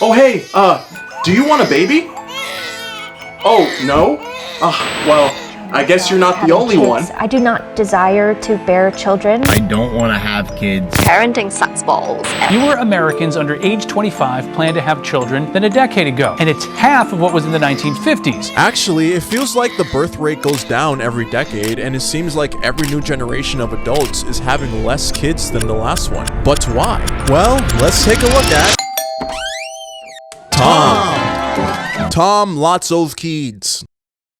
Oh, hey, do you want a baby? Oh, no? Well, I guess you're not the only one. I do not desire to bear children. I don't want to have kids. Parenting sucks balls. Fewer Americans under age 25 plan to have children than a decade ago, and it's half of what was in the 1950s. Actually, it feels like the birth rate goes down every decade, and it seems like every new generation of adults is having less kids than the last one. But why? Well, let's take a look at Tom, lots of kids.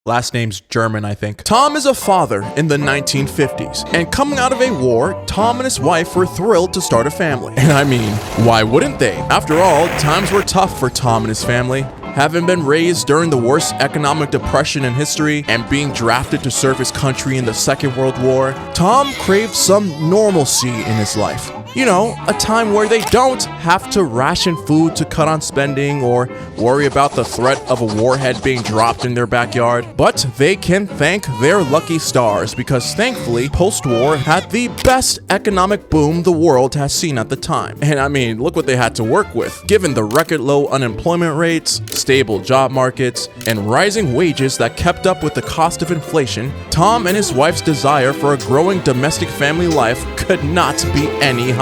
Last name's German, I think. Tom is a father in the 1950s, and coming out of a war, Tom and his wife were thrilled to start a family. And I mean, why wouldn't they? After all, times were tough for Tom and his family. Having been raised during the worst economic depression in history and being drafted to serve his country in the Second World War, Tom craved some normalcy in his life. You know, a time where they don't have to ration food to cut on spending or worry about the threat of a warhead being dropped in their backyard. But they can thank their lucky stars because thankfully, post-war had the best economic boom the world has seen at the time. And I mean, look what they had to work with. Given the record low unemployment rates, stable job markets, and rising wages that kept up with the cost of inflation, Tom and his wife's desire for a growing domestic family life could not be any higher.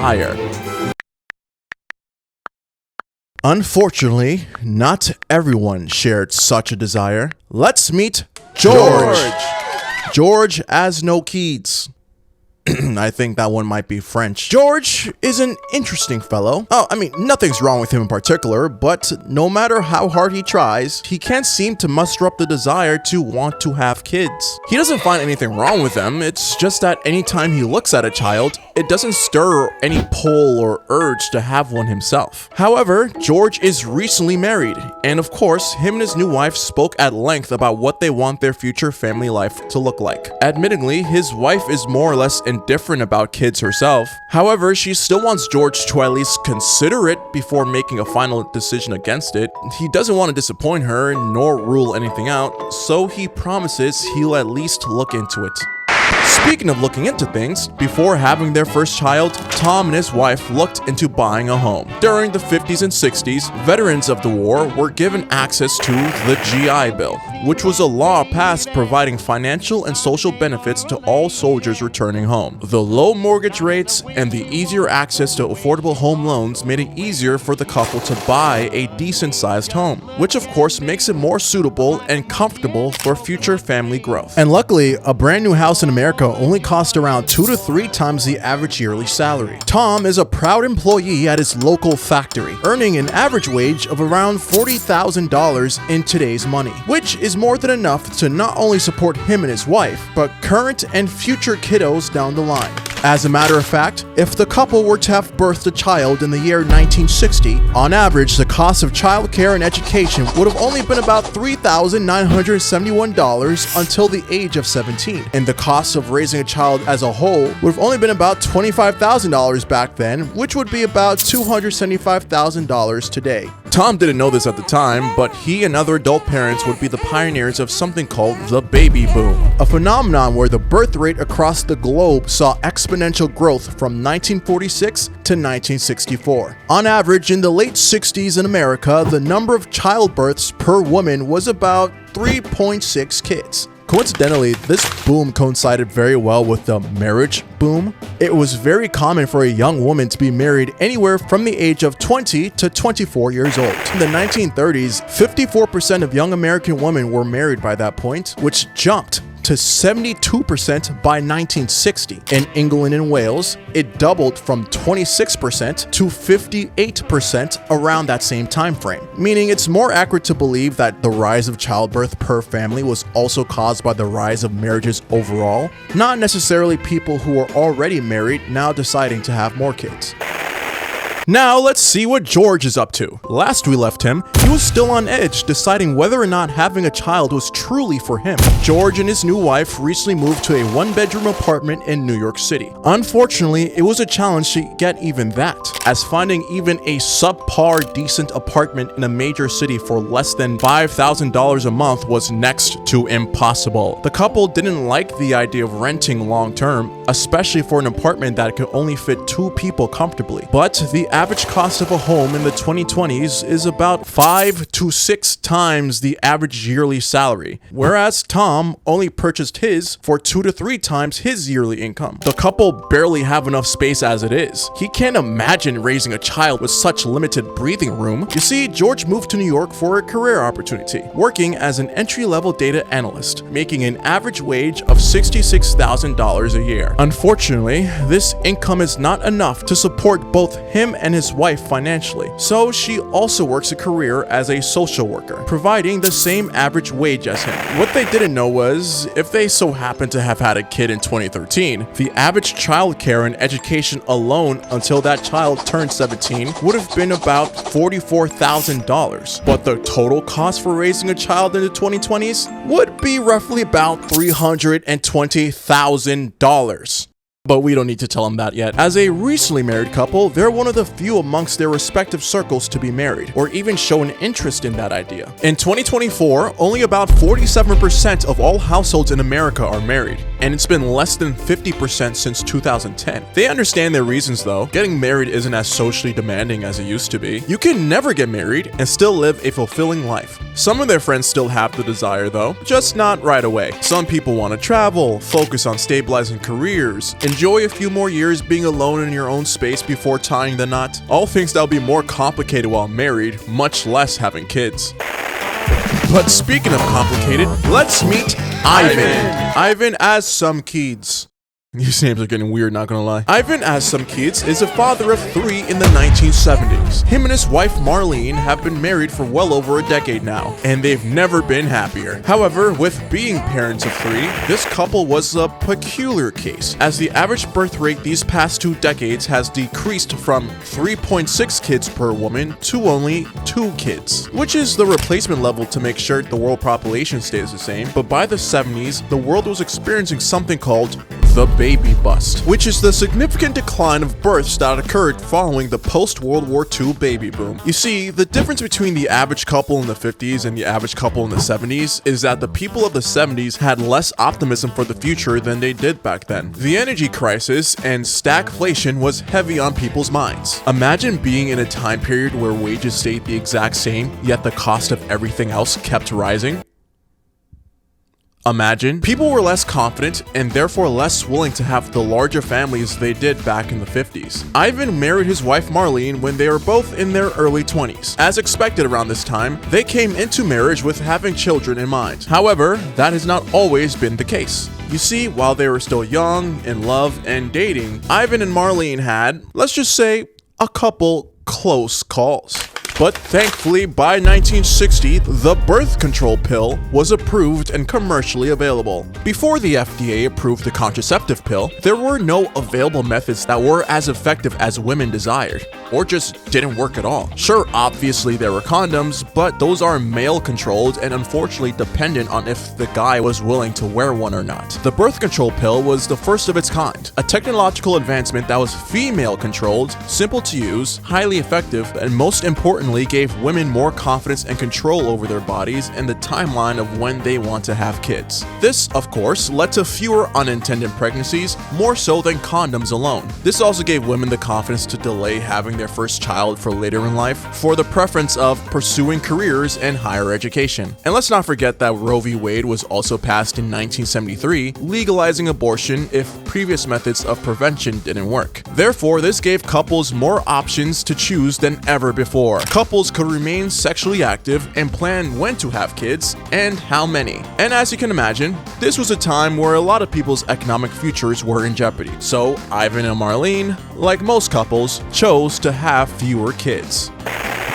Unfortunately, not everyone shared such a desire. Let's meet George. George has no kids. I think that one might be French. George is an interesting fellow. Oh, I mean, nothing's wrong with him in particular, but no matter how hard he tries, he can't seem to muster up the desire to want to have kids. He doesn't find anything wrong with them, it's just that anytime he looks at a child, it doesn't stir any pull or urge to have one himself. However, George is recently married, and of course, him and his new wife spoke at length about what they want their future family life to look like. Admittedly, his wife is more or less indifferent about kids herself. However, she still wants George to at least consider it before making a final decision against it. He doesn't want to disappoint her nor rule anything out, so he promises he'll at least look into it. Speaking of looking into things, before having their first child, Tom and his wife looked into buying a home. During the 50s and 60s, veterans of the war were given access to the GI Bill, which was a law passed providing financial and social benefits to all soldiers returning home. The low mortgage rates and the easier access to affordable home loans made it easier for the couple to buy a decent-sized home, which of course makes it more suitable and comfortable for future family growth. And luckily, a brand new house in America only cost around 2 to 3 times the average yearly salary. Tom is a proud employee at his local factory, earning an average wage of around $40,000 in today's money, which is more than enough to not only support him and his wife, but current and future kiddos down the line. As a matter of fact, if the couple were to have birthed a child in the year 1960, on average, the cost of childcare and education would have only been about $3,971 until the age of 17. And the cost of raising a child as a whole would have only been about $25,000 back then, which would be about $275,000 today. Tom didn't know this at the time, but he and other adult parents would be the pioneers of something called the baby boom, a phenomenon where the birth rate across the globe saw exponential growth from 1946 to 1964. On average, in the late 60s in America, the number of childbirths per woman was about 3.6 kids. Coincidentally, this boom coincided very well with the marriage boom. It was very common for a young woman to be married anywhere from the age of 20 to 24 years old. In the 1930s, 54% of young American women were married by that point, which jumped to 72% by 1960. In England and Wales, it doubled from 26% to 58% around that same time frame, meaning it's more accurate to believe that the rise of childbirth per family was also caused by the rise of marriages overall, not necessarily people who were already married now deciding to have more kids. Now let's see what George is up to. Last we left him, he was still on edge, deciding whether or not having a child was truly for him. George and his new wife recently moved to a one-bedroom apartment in New York City. Unfortunately, it was a challenge to get even that, as finding even a subpar decent apartment in a major city for less than $5,000 a month was next to impossible. The couple didn't like the idea of renting long-term, especially for an apartment that could only fit 2 people comfortably. But the average cost of a home in the 2020s is about 5 to 6 times the average yearly salary, whereas Tom only purchased his for 2 to 3 times his yearly income. The couple barely have enough space as it is. He can't imagine raising a child with such limited breathing room. You see, George moved to New York for a career opportunity, working as an entry-level data analyst, making an average wage of $66,000 a year. Unfortunately, this income is not enough to support both him and his wife financially, so she also works a career as a social worker, providing the same average wage as him. What they didn't know was, if they so happened to have had a kid in 2013, the average childcare and education alone until that child turned 17 would have been about $44,000. But the total cost for raising a child in the 2020s would be roughly about $320,000. But we don't need to tell them that yet. As a recently married couple, they're one of the few amongst their respective circles to be married, or even show an interest in that idea. In 2024, only about 47% of all households in America are married, and it's been less than 50% since 2010. They understand their reasons though. Getting married isn't as socially demanding as it used to be. You can never get married and still live a fulfilling life. Some of their friends still have the desire though, just not right away. Some people want to travel, focus on stabilizing careers, enjoy a few more years being alone in your own space before tying the knot. All things that'll be more complicated while married, much less having kids. But speaking of complicated, let's meet Ivan. Ivan has some kids. These names are getting weird, not gonna lie. Ivan has some kids, is a father of 3 in the 1970s. Him and his wife Marlene have been married for well over a decade now, and they've never been happier. However, with being parents of 3, this couple was a peculiar case, as the average birth rate these past 2 decades has decreased from 3.6 kids per woman to only 2 kids, which is the replacement level to make sure the world population stays the same. But by the 70s, the world was experiencing something called the baby bust, which is the significant decline of births that occurred following the post-World War II baby boom. You see, the difference between the average couple in the 50s and the average couple in the 70s is that the people of the 70s had less optimism for the future than they did back then. The energy crisis and stagflation was heavy on people's minds. Imagine being in a time period where wages stayed the exact same, yet the cost of everything else kept rising. Imagine. People were less confident and therefore less willing to have the larger families they did back in the 50s. Ivan married his wife Marlene when they were both in their early 20s. As expected around this time, they came into marriage with having children in mind. However, that has not always been the case. You see, while they were still young, in love, and dating, Ivan and Marlene had, let's just say, a couple close calls. But thankfully, by 1960, the birth control pill was approved and commercially available. Before the FDA approved the contraceptive pill, there were no available methods that were as effective as women desired, or just didn't work at all. Sure, obviously there were condoms, but those are male-controlled and unfortunately dependent on if the guy was willing to wear one or not. The birth control pill was the first of its kind, a technological advancement that was female-controlled, simple to use, highly effective, and most importantly, gave women more confidence and control over their bodies and the timeline of when they want to have kids. This, of course, led to fewer unintended pregnancies, more so than condoms alone. This also gave women the confidence to delay having their first child for later in life, for the preference of pursuing careers and higher education. And let's not forget that Roe v. Wade was also passed in 1973, legalizing abortion if previous methods of prevention didn't work. Therefore, this gave couples more options to choose than ever before. Couples could remain sexually active and plan when to have kids and how many. And as you can imagine, this was a time where a lot of people's economic futures were in jeopardy. So Ivan and Marlene, like most couples, chose to have fewer kids.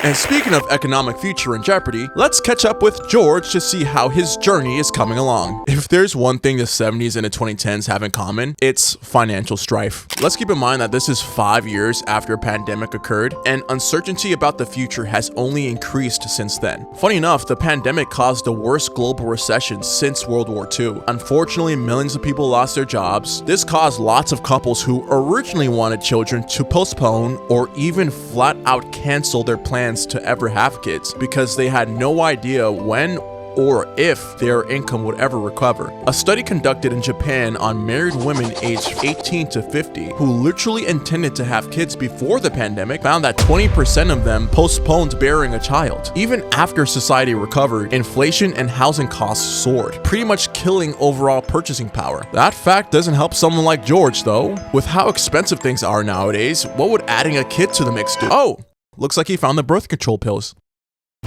And speaking of economic future in jeopardy, let's catch up with George to see how his journey is coming along. If there's one thing the 70s and the 2010s have in common, it's financial strife. Let's keep in mind that this is 5 years after a pandemic occurred, and uncertainty about the future has only increased since then. Funny enough, the pandemic caused the worst global recession since World War II. Unfortunately, millions of people lost their jobs. This caused lots of couples who originally wanted children to postpone or even flat out cancel their plans to ever have kids because they had no idea when or if their income would ever recover. A study conducted in Japan on married women aged 18 to 50 who literally intended to have kids before the pandemic found that 20% of them postponed bearing a child. Even after society recovered, inflation and housing costs soared, pretty much killing overall purchasing power. That fact doesn't help someone like George though. With how expensive things are nowadays, what would adding a kid to the mix do? Oh, looks like he found the birth control pills.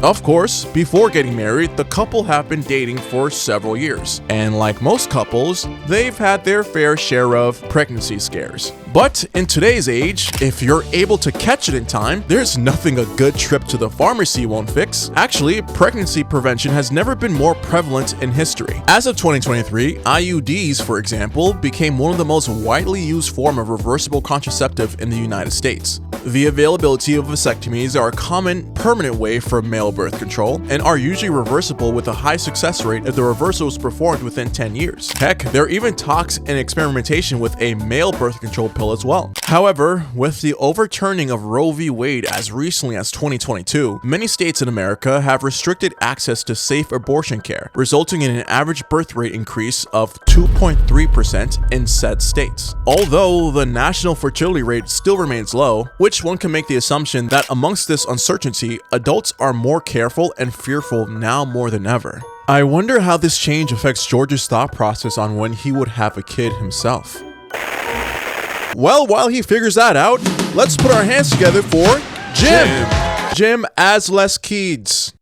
Of course, before getting married, the couple have been dating for several years. And like most couples, they've had their fair share of pregnancy scares. But in today's age, if you're able to catch it in time, there's nothing a good trip to the pharmacy won't fix. Actually, pregnancy prevention has never been more prevalent in history. As of 2023, IUDs, for example, became one of the most widely used form of reversible contraceptive in the United States. The availability of vasectomies are a common, permanent way for male birth control and are usually reversible with a high success rate if the reversal is performed within 10 years. Heck, there are even talks and experimentation with a male birth control pill as well. However, with the overturning of Roe v. Wade as recently as 2022, many states in America have restricted access to safe abortion care, resulting in an average birth rate increase of 2.3% in said states. Although the national fertility rate still remains low, which one can make the assumption that amongst this uncertainty, adults are more careful and fearful now more than ever. I wonder how this change affects George's thought process on when he would have a kid himself. Well, while he figures that out, let's put our hands together for Jim! Jim Asles-Keeds.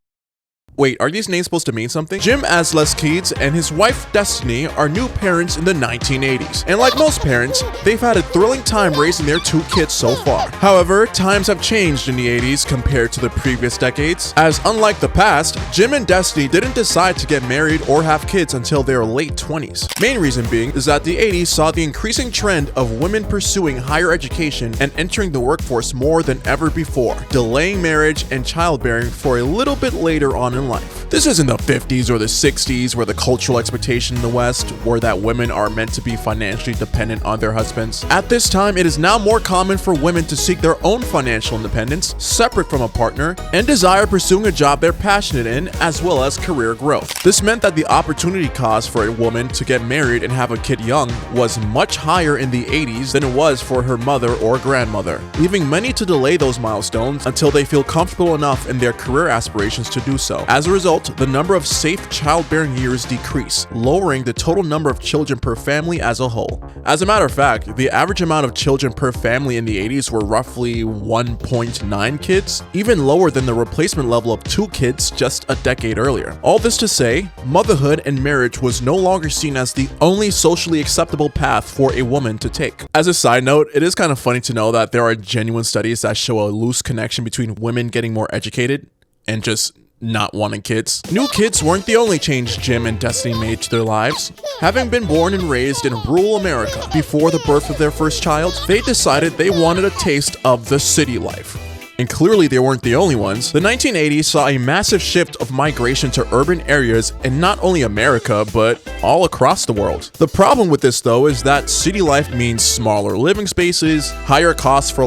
Wait, are these names supposed to mean something? Jim Asles-Keeds and his wife Destiny are new parents in the 1980s, and like most parents, they've had a thrilling time raising their 2 kids so far. However, times have changed in the 80s compared to the previous decades, as unlike the past, Jim and Destiny didn't decide to get married or have kids until their late 20s. Main reason being is that the 80s saw the increasing trend of women pursuing higher education and entering the workforce more than ever before, delaying marriage and childbearing for a little bit later on in life. This isn't the 50s or the 60s where the cultural expectation in the West were that women are meant to be financially dependent on their husbands. At this time, it is now more common for women to seek their own financial independence, separate from a partner, and desire pursuing a job they're passionate in, as well as career growth. This meant that the opportunity cost for a woman to get married and have a kid young was much higher in the 80s than it was for her mother or grandmother, leaving many to delay those milestones until they feel comfortable enough in their career aspirations to do so. As a result, the number of safe childbearing years decrease, lowering the total number of children per family as a whole. As a matter of fact, the average amount of children per family in the 80s were roughly 1.9 kids, even lower than the replacement level of 2 kids just a decade earlier. All this to say, motherhood and marriage was no longer seen as the only socially acceptable path for a woman to take. As a side note, it is kind of funny to know that there are genuine studies that show a loose connection between women getting more educated and just not wanting kids. New kids weren't the only change Jim and Destiny made to their lives. Having been born and raised in rural America before the birth of their first child, they decided they wanted a taste of the city life. And clearly they weren't the only ones. The 1980s saw a massive shift of migration to urban areas in not only America, but all across the world. The problem with this though is that city life means smaller living spaces, higher costs for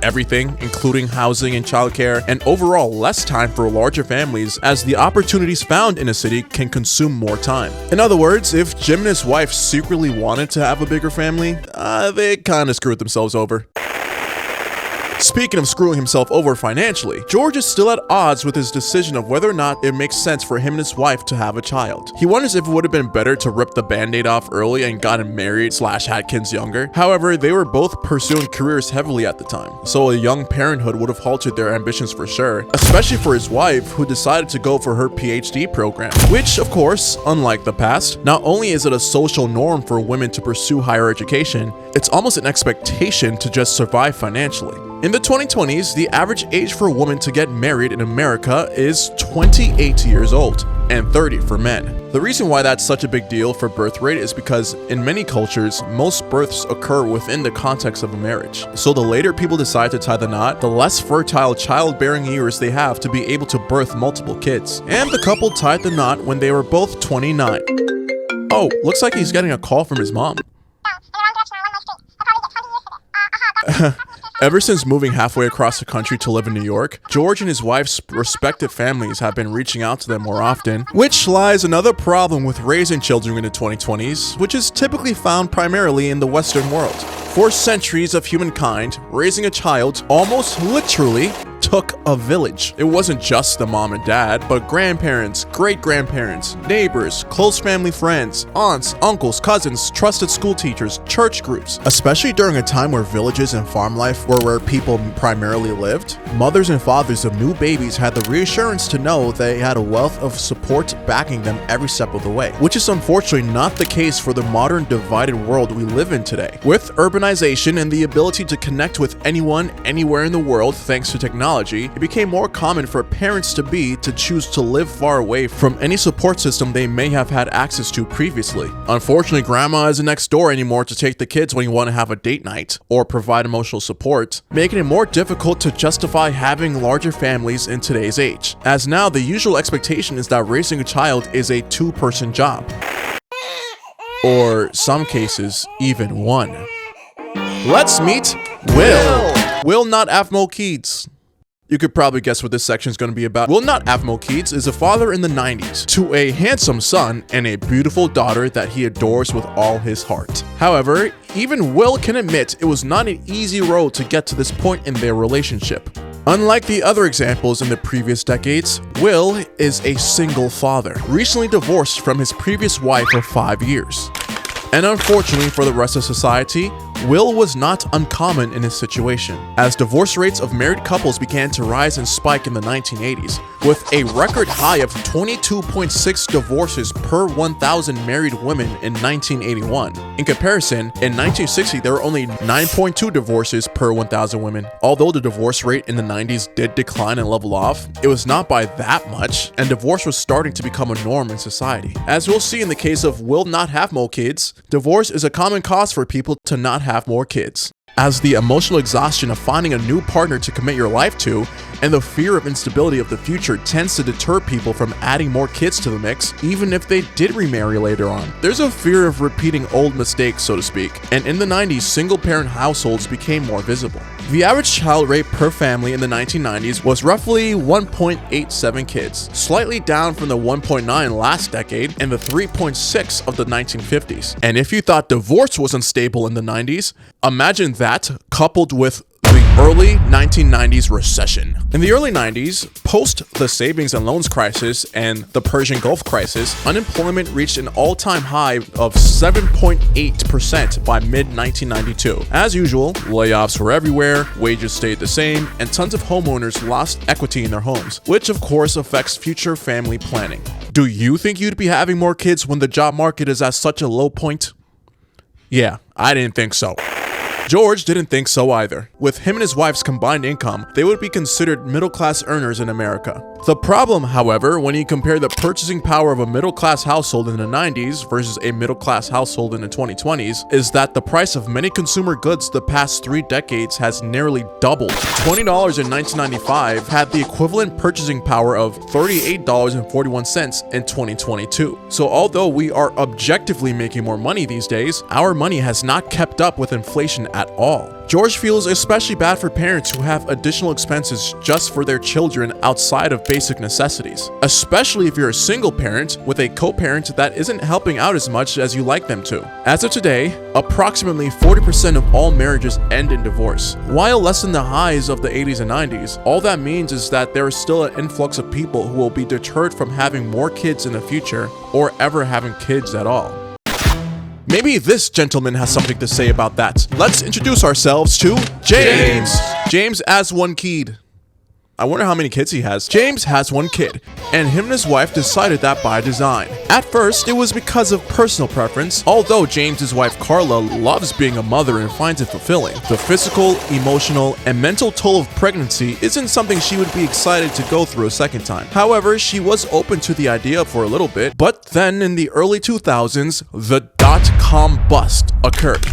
everything, including housing and childcare, and overall less time for larger families as the opportunities found in a city can consume more time. In other words, if Jim and his wife secretly wanted to have a bigger family, they kind of screwed themselves over. Speaking of screwing himself over financially, George is still at odds with his decision of whether or not it makes sense for him and his wife to have a child. He wonders if it would have been better to rip the band-aid off early and gotten married / had kids younger. However, they were both pursuing careers heavily at the time, so a young parenthood would have halted their ambitions for sure, especially for his wife, who decided to go for her PhD program, which, of course, unlike the past, not only is it a social norm for women to pursue higher education, it's almost an expectation to just survive financially. In the 2020s, the average age for a woman to get married in America is 28 years old, and 30 for men. The reason why that's such a big deal for birth rate is because in many cultures, most births occur within the context of a marriage. So the later people decide to tie the knot, the less fertile childbearing years they have to be able to birth multiple kids. And the couple tied the knot when they were both 29. Oh, looks like he's getting a call from his mom. Ever since moving halfway across the country to live in New York, George and his wife's respective families have been reaching out to them more often, which lies another problem with raising children in the 2020s, which is typically found primarily in the Western world. For centuries of humankind, raising a child almost literally took a village. It wasn't just the mom and dad, but grandparents, great-grandparents, neighbors, close family friends, aunts, uncles, cousins, trusted school teachers, church groups. Especially during a time where villages and farm life were where people primarily lived, mothers and fathers of new babies had the reassurance to know they had a wealth of support backing them every step of the way, which is unfortunately not the case for the modern divided world we live in today. With urbanization and the ability to connect with anyone, anywhere in the world thanks to technology, it became more common for parents to choose to live far away from any support system they may have had access to previously. Unfortunately, grandma isn't next door anymore to take the kids when you want to have a date night or provide emotional support, making it more difficult to justify having larger families in today's age, as now the usual expectation is that raising a child is a two-person job. Or some cases, even one. Let's meet Will. Will not have no kids. You could probably guess what this section is going to be about. Will not have no kids is a father in the 90s to a handsome son and a beautiful daughter that he adores with all his heart. However, even Will can admit it was not an easy road to get to this point in their relationship. Unlike the other examples in the previous decades, Will is a single father, recently divorced from his previous wife of 5 years. And unfortunately for the rest of society, Will was not uncommon in his situation, as divorce rates of married couples began to rise and spike in the 1980s, with a record high of 22.6 divorces per 1,000 married women in 1981. In comparison, in 1960 there were only 9.2 divorces per 1,000 women. Although the divorce rate in the 90s did decline and level off, it was not by that much, and divorce was starting to become a norm in society. As we'll see in the case of Will not have more kids, divorce is a common cause for people to not have more kids, as the emotional exhaustion of finding a new partner to commit your life to and the fear of instability of the future tends to deter people from adding more kids to the mix, even if they did remarry later on. There's a fear of repeating old mistakes, so to speak, and in the 90s, single-parent households became more visible. The average child rate per family in the 1990s was roughly 1.87 kids, slightly down from the 1.9 last decade and the 3.6 of the 1950s. And if you thought divorce was unstable in the 90s, imagine that coupled with the early 1990s recession. In the early 90s, post the savings and loans crisis and the Persian Gulf crisis, unemployment reached an all-time high of 7.8% by mid-1992. As usual, layoffs were everywhere, wages stayed the same, and tons of homeowners lost equity in their homes, which of course affects future family planning. Do you think you'd be having more kids when the job market is at such a low point? Yeah, I didn't think so. George didn't think so either. With him and his wife's combined income, they would be considered middle-class earners in America. The problem, however, when you compare the purchasing power of a middle-class household in the 90s versus a middle-class household in the 2020s, is that the price of many consumer goods the past 3 decades has nearly doubled. $20 in 1995 had the equivalent purchasing power of $38.41 in 2022. So although we are objectively making more money these days, our money has not kept up with inflation at all. George feels especially bad for parents who have additional expenses just for their children outside of basic necessities, especially if you're a single parent with a co-parent that isn't helping out as much as you like them to. As of today, approximately 40% of all marriages end in divorce. While less than the highs of the 80s and 90s, all that means is that there is still an influx of people who will be deterred from having more kids in the future or ever having kids at all. Maybe this gentleman has something to say about that. Let's introduce ourselves to James. James has 1 kid. I wonder how many kids he has. James has 1 kid, and him and his wife decided that by design. At first, it was because of personal preference, although James's wife Carla loves being a mother and finds it fulfilling. The physical, emotional, and mental toll of pregnancy isn't something she would be excited to go through a second time. However, she was open to the idea for a little bit, but then in the early 2000s, the dot-com bust occurred.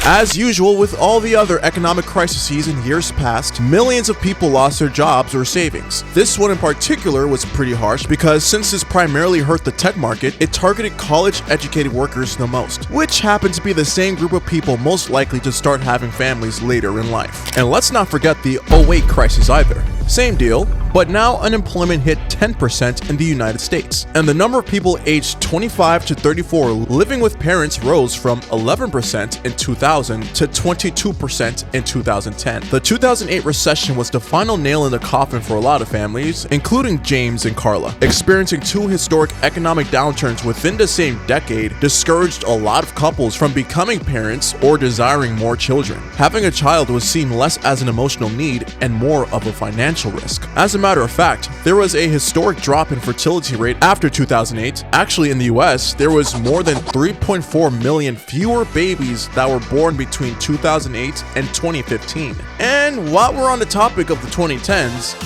As usual with all the other economic crises in years past, millions of people lost their jobs or savings. This one in particular was pretty harsh because since this primarily hurt the tech market, it targeted college-educated workers the most, which happened to be the same group of people most likely to start having families later in life. And let's not forget the '08 crisis either. Same deal, but now unemployment hit 10% in the United States, and the number of people aged 25 to 34 living with parents rose from 11% in 2000 to 22% in 2010. The 2008 recession was the final nail in the coffin for a lot of families, including James and Carla. Experiencing two historic economic downturns within the same decade discouraged a lot of couples from becoming parents or desiring more children. Having a child was seen less as an emotional need and more of a financial risk. As a matter of fact, there was a historic drop in fertility rate after 2008. Actually, in the US, there was more than 3.4 million fewer babies that were born between 2008 and 2015. And while we're on the topic of the 2010s,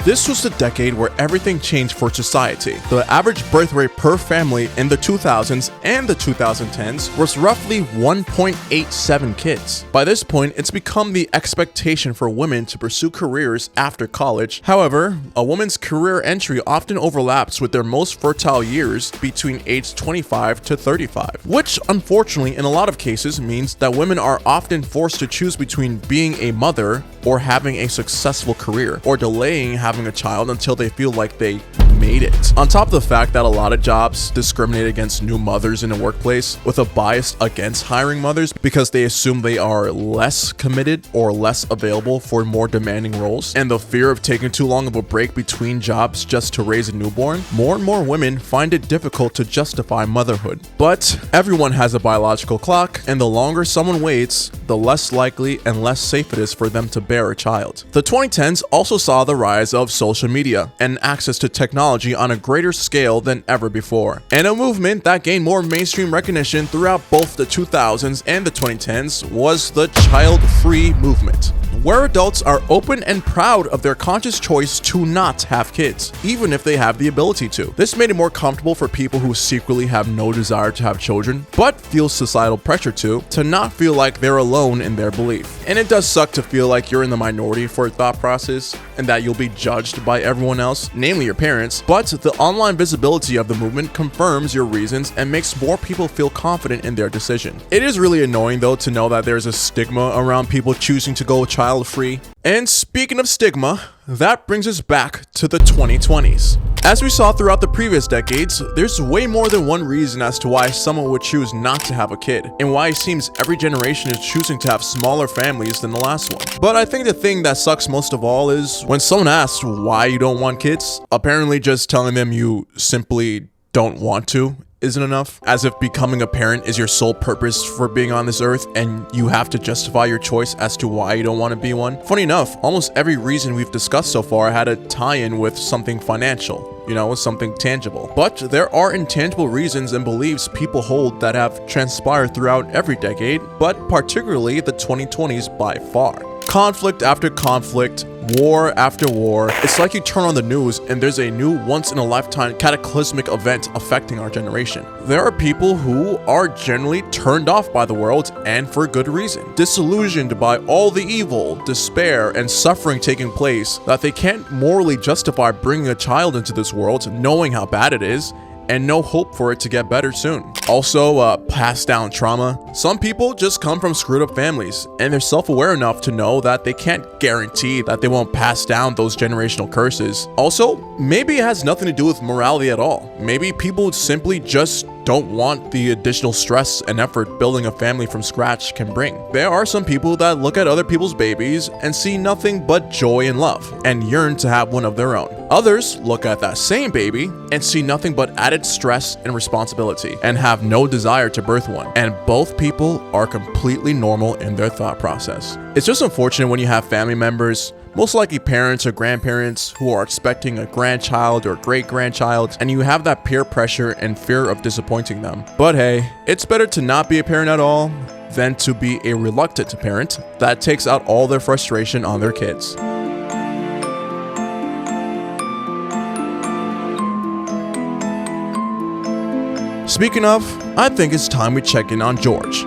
this was the decade where everything changed for society. The average birth rate per family in the 2000s and the 2010s was roughly 1.87 kids. By this point, it's become the expectation for women to pursue careers after college. However, a woman's career entry often overlaps with their most fertile years between age 25 to 35, which unfortunately in a lot of cases means that women are often forced to choose between being a mother or having a successful career, or delaying having a child until they feel like they made it. On top of the fact that a lot of jobs discriminate against new mothers in the workplace with a bias against hiring mothers because they assume they are less committed or less available for more demanding roles, and the fear of taking too long of a break between jobs just to raise a newborn, more and more women find it difficult to justify motherhood. But everyone has a biological clock, and the longer someone waits, the less likely and less safe it is for them to bear a child. The 2010s also saw the rise of social media and access to technology on a greater scale than ever before, and a movement that gained more mainstream recognition throughout both the 2000s and the 2010s was the child-free movement, where adults are open and proud of their conscious choice to not have kids, even if they have the ability to. This made it more comfortable for people who secretly have no desire to have children, but feel societal pressure to not feel like they're alone in their belief. And it does suck to feel like you're in the minority for a thought process, and that you'll be judged by everyone else, namely your parents, but the online visibility of the movement confirms your reasons and makes more people feel confident in their decision. It is really annoying though to know that there's a stigma around people choosing to go child-free. And speaking of stigma, that brings us back to the 2020s. As we saw throughout the previous decades, there's way more than one reason as to why someone would choose not to have a kid, and why it seems every generation is choosing to have smaller families than the last one. But I think the thing that sucks most of all is when someone asks why you don't want kids, apparently just telling them you simply don't want to isn't enough, as if becoming a parent is your sole purpose for being on this earth and you have to justify your choice as to why you don't want to be one. Funny enough, almost every reason we've discussed so far had a tie-in with something financial, with something tangible. But there are intangible reasons and beliefs people hold that have transpired throughout every decade, but particularly the 2020s by far. Conflict after conflict, war after war. It's like you turn on the news and there's a new once-in-a-lifetime cataclysmic event affecting our generation. There are people who are generally turned off by the world, and for good reason. Disillusioned by all the evil, despair, and suffering taking place that they can't morally justify bringing a child into this world, knowing how bad it is, and no hope for it to get better soon. Also, passed down trauma. Some people just come from screwed up families, and they're self-aware enough to know that they can't guarantee that they won't pass down those generational curses. Also, maybe it has nothing to do with morality at all. Maybe people simply just don't want the additional stress and effort building a family from scratch can bring. There are some people that look at other people's babies and see nothing but joy and love, and yearn to have one of their own. Others look at that same baby and see nothing but added stress and responsibility, and have no desire to birth one. And both people are completely normal in their thought process. It's just unfortunate when you have family members, most likely parents or grandparents, who are expecting a grandchild or great-grandchild, and you have that peer pressure and fear of disappointing them. But hey, it's better to not be a parent at all than to be a reluctant parent that takes out all their frustration on their kids. Speaking of, I think it's time we check in on George.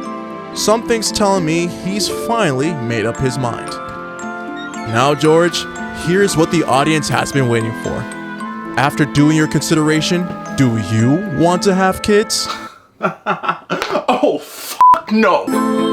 something's telling me he's finally made up his mind. Now, George, here's what the audience has been waiting for. After doing your consideration, do you want to have kids? Oh, no.